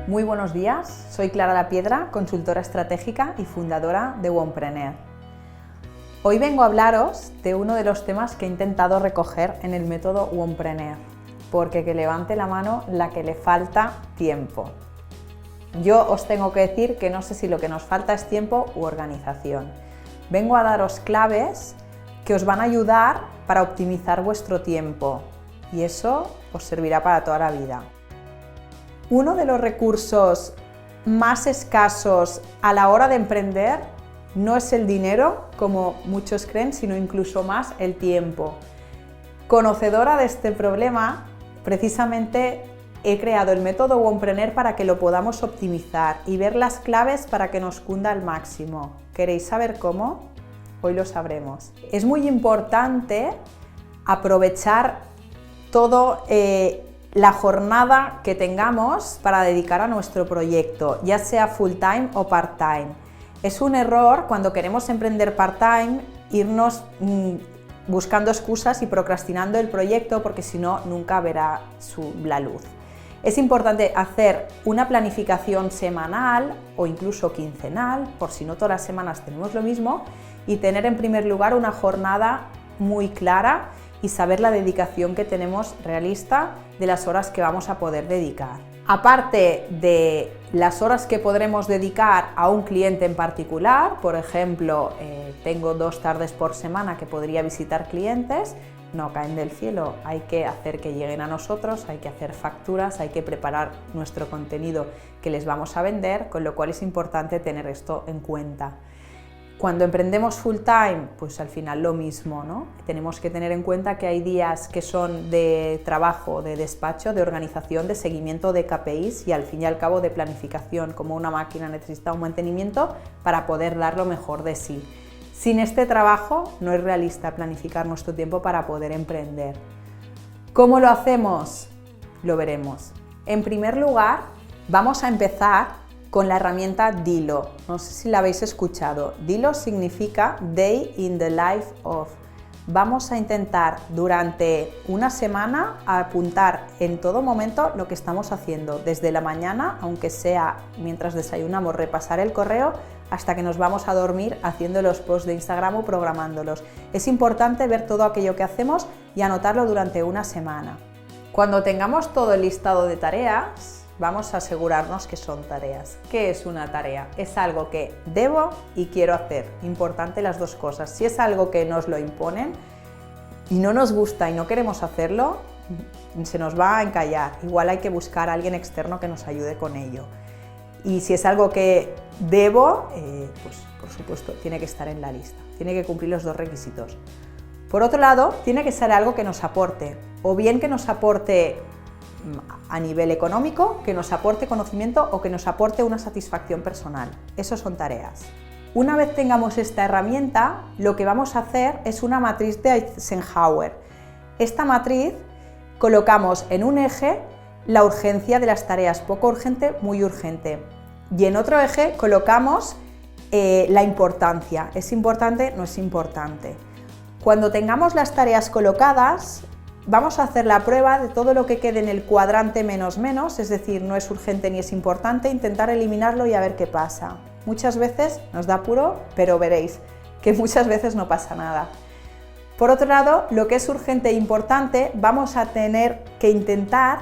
Muy buenos días, soy Clara Lapiedra, consultora estratégica y fundadora de Wompreneur. Hoy vengo a hablaros de uno de los temas que he intentado recoger en el método Wompreneur, porque que levante la mano la que le falta tiempo. Yo os tengo que decir que no sé si lo que nos falta es tiempo u organización. Vengo a daros claves que os van a ayudar para optimizar vuestro tiempo y eso os servirá para toda la vida. Uno de los recursos más escasos a la hora de emprender no es el dinero, como muchos creen, sino incluso más el tiempo. Conocedora de este problema, precisamente he creado el método Wompreneur para que lo podamos optimizar y ver las claves para que nos cunda al máximo. ¿Queréis saber cómo? Hoy lo sabremos. Es muy importante aprovechar todo la jornada que tengamos para dedicar a nuestro proyecto, ya sea full time o part time. Es un error cuando queremos emprender part time irnos buscando excusas y procrastinando el proyecto, porque si no, nunca verá la luz. Es importante hacer una planificación semanal o incluso quincenal, por si no todas las semanas tenemos lo mismo, y tener en primer lugar una jornada muy clara y saber la dedicación que tenemos realista de las horas que vamos a poder dedicar. Aparte de las horas que podremos dedicar a un cliente en particular, por ejemplo, tengo 2 tardes por semana que podría visitar clientes, no caen del cielo, hay que hacer que lleguen a nosotros, hay que hacer facturas, hay que preparar nuestro contenido que les vamos a vender, con lo cual es importante tener esto en cuenta. Cuando emprendemos full time, pues al final lo mismo, ¿no? Tenemos que tener en cuenta que hay días que son de trabajo, de despacho, de organización, de seguimiento de KPIs y al fin y al cabo de planificación, como una máquina necesita un mantenimiento para poder dar lo mejor de sí. Sin este trabajo no es realista planificar nuestro tiempo para poder emprender. ¿Cómo lo hacemos? Lo veremos. En primer lugar, vamos a empezar con la herramienta Dilo. No sé si la habéis escuchado. Dilo significa Day in the Life of. Vamos a intentar durante una semana apuntar en todo momento lo que estamos haciendo, desde la mañana, aunque sea mientras desayunamos, repasar el correo, hasta que nos vamos a dormir haciendo los posts de Instagram o programándolos. Es importante ver todo aquello que hacemos y anotarlo durante una semana. Cuando tengamos todo el listado de tareas, vamos a asegurarnos que son tareas. ¿Qué es una tarea? Es algo que debo y quiero hacer. Importante las dos cosas. Si es algo que nos lo imponen y no nos gusta y no queremos hacerlo, se nos va a encallar. Igual hay que buscar a alguien externo que nos ayude con ello. Y si es algo que debo, pues por supuesto tiene que estar en la lista. Tiene que cumplir los 2 requisitos. Por otro lado, tiene que ser algo que nos aporte, o bien que nos aporte a nivel económico, que nos aporte conocimiento o que nos aporte una satisfacción personal. Esas son tareas. Una vez tengamos esta herramienta, lo que vamos a hacer es una matriz de Eisenhower. Esta matriz colocamos en un eje la urgencia de las tareas, poco urgente, muy urgente, y en otro eje colocamos la importancia, es importante, no es importante. Cuando tengamos las tareas colocadas, vamos a hacer la prueba de todo lo que quede en el cuadrante menos menos, es decir, no es urgente ni es importante, intentar eliminarlo y a ver qué pasa. Muchas veces nos da apuro, pero veréis que muchas veces no pasa nada. Por otro lado, lo que es urgente e importante, vamos a tener que intentar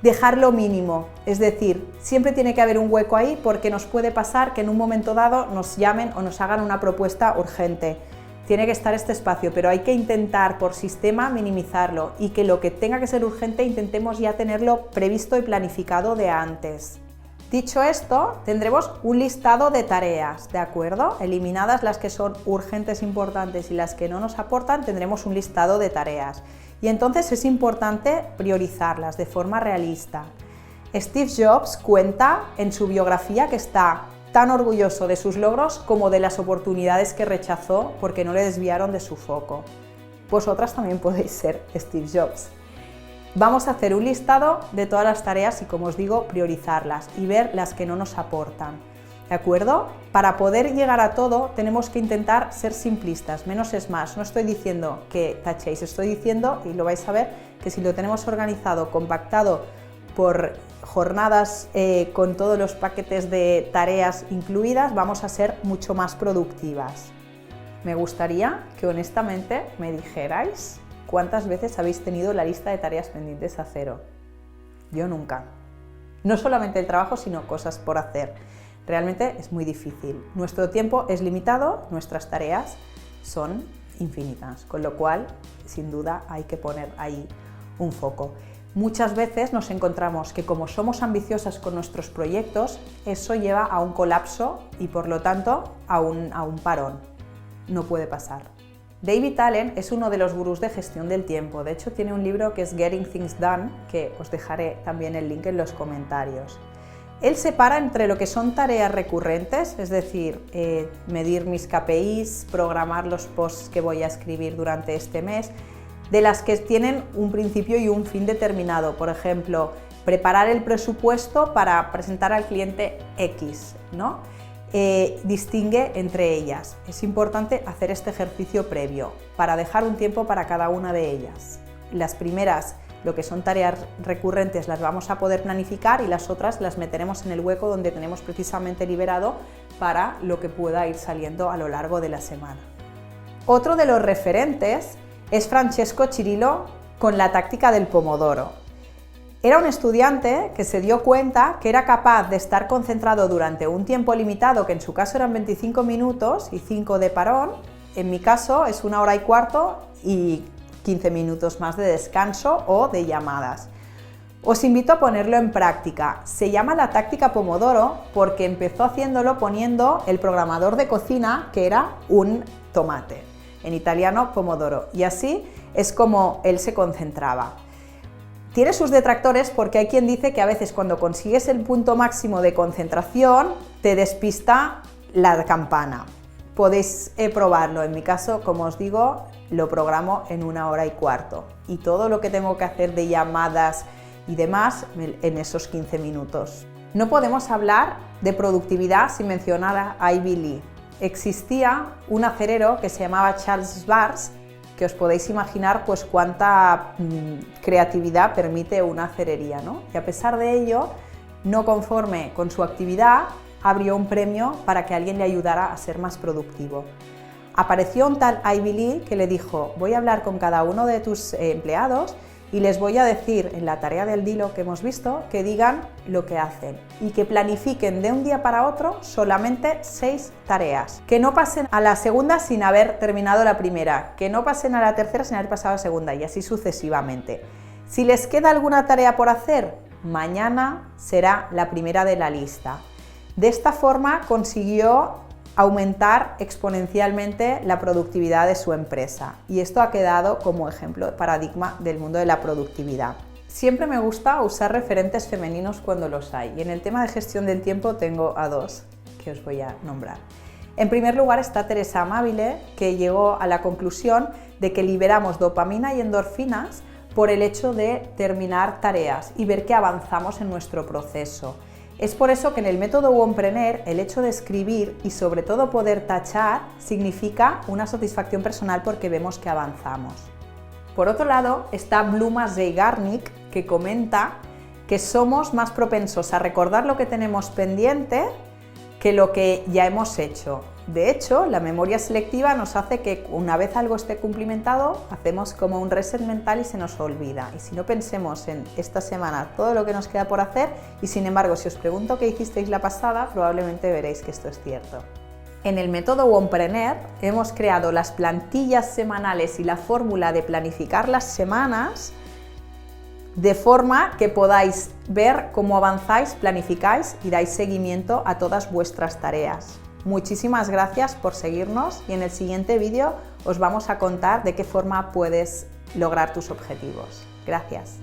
dejarlo mínimo, es decir, siempre tiene que haber un hueco ahí porque nos puede pasar que en un momento dado nos llamen o nos hagan una propuesta urgente. Tiene que estar este espacio, pero hay que intentar por sistema minimizarlo y que lo que tenga que ser urgente intentemos ya tenerlo previsto y planificado de antes. Dicho esto, tendremos un listado de tareas, ¿de acuerdo? Eliminadas las que son urgentes, importantes y las que no nos aportan, tendremos un listado de tareas. Y entonces es importante priorizarlas de forma realista. Steve Jobs cuenta en su biografía que está tan orgulloso de sus logros como de las oportunidades que rechazó porque no le desviaron de su foco. Vosotras también podéis ser Steve Jobs. Vamos a hacer un listado de todas las tareas y, como os digo, priorizarlas y ver las que no nos aportan. ¿De acuerdo? Para poder llegar a todo tenemos que intentar ser simplistas, menos es más. No estoy diciendo que tachéis, estoy diciendo, y lo vais a ver, que si lo tenemos organizado, compactado por jornadas con todos los paquetes de tareas incluidas, vamos a ser mucho más productivas. Me gustaría que honestamente me dijerais cuántas veces habéis tenido la lista de tareas pendientes a cero. Yo nunca. No solamente el trabajo, sino cosas por hacer. Realmente es muy difícil. Nuestro tiempo es limitado, nuestras tareas son infinitas, con lo cual, sin duda, hay que poner ahí un foco. Muchas veces nos encontramos que como somos ambiciosas con nuestros proyectos, eso lleva a un colapso y por lo tanto a un parón. No puede pasar. David Allen es uno de los gurús de gestión del tiempo. De hecho, tiene un libro que es Getting Things Done, que os dejaré también el link en los comentarios. Él separa entre lo que son tareas recurrentes, es decir, medir mis KPIs, programar los posts que voy a escribir durante este mes, de las que tienen un principio y un fin determinado. Por ejemplo, preparar el presupuesto para presentar al cliente X, ¿no? Distingue entre ellas. Es importante hacer este ejercicio previo para dejar un tiempo para cada una de ellas. Las primeras, lo que son tareas recurrentes, las vamos a poder planificar y las otras las meteremos en el hueco donde tenemos precisamente liberado para lo que pueda ir saliendo a lo largo de la semana. Otro de los referentes es Francesco Cirillo con la táctica del pomodoro. Era un estudiante que se dio cuenta que era capaz de estar concentrado durante un tiempo limitado, que en su caso eran 25 minutos y 5 de parón. En mi caso es 1 hora y cuarto y 15 minutos más de descanso o de llamadas. Os invito a ponerlo en práctica. Se llama la táctica Pomodoro porque empezó haciéndolo poniendo el programador de cocina, que era un tomate, en italiano pomodoro, y así es como él se concentraba. Tiene sus detractores porque hay quien dice que a veces cuando consigues el punto máximo de concentración te despista la campana. Podéis probarlo, en mi caso, como os digo, lo programo en 1 hora y cuarto y todo lo que tengo que hacer de llamadas y demás en esos 15 minutos. No podemos hablar de productividad sin mencionar a Ivy Lee. Existía un acerero que se llamaba Charles Babbage, que os podéis imaginar pues cuánta creatividad permite una acerería, ¿no? Y a pesar de ello, no conforme con su actividad, abrió un premio para que alguien le ayudara a ser más productivo. Apareció un tal Ivy Lee que le dijo: voy a hablar con cada uno de tus empleados y les voy a decir en la tarea del dilo que hemos visto que digan lo que hacen y que planifiquen de un día para otro solamente 6 tareas. Que no pasen a la segunda sin haber terminado la primera, que no pasen a la tercera sin haber pasado a la segunda y así sucesivamente. Si les queda alguna tarea por hacer, mañana será la primera de la lista. De esta forma consiguió aumentar exponencialmente la productividad de su empresa y esto ha quedado como ejemplo, paradigma del mundo de la productividad. Siempre me gusta usar referentes femeninos cuando los hay y en el tema de gestión del tiempo tengo a 2 que os voy a nombrar. En primer lugar está Teresa Amabile, que llegó a la conclusión de que liberamos dopamina y endorfinas por el hecho de terminar tareas y ver que avanzamos en nuestro proceso. Es por eso que en el método Wompreneur el hecho de escribir y sobre todo poder tachar significa una satisfacción personal porque vemos que avanzamos. Por otro lado está Bluma Zeigarnik, que comenta que somos más propensos a recordar lo que tenemos pendiente que lo que ya hemos hecho. De hecho, la memoria selectiva nos hace que una vez algo esté cumplimentado, hacemos como un reset mental y se nos olvida. Y si no, pensemos en esta semana todo lo que nos queda por hacer y sin embargo, si os pregunto qué hicisteis la pasada, probablemente veréis que esto es cierto. En el método Wompreneur hemos creado las plantillas semanales y la fórmula de planificar las semanas de forma que podáis ver cómo avanzáis, planificáis y dais seguimiento a todas vuestras tareas. Muchísimas gracias por seguirnos y en el siguiente vídeo os vamos a contar de qué forma puedes lograr tus objetivos. Gracias.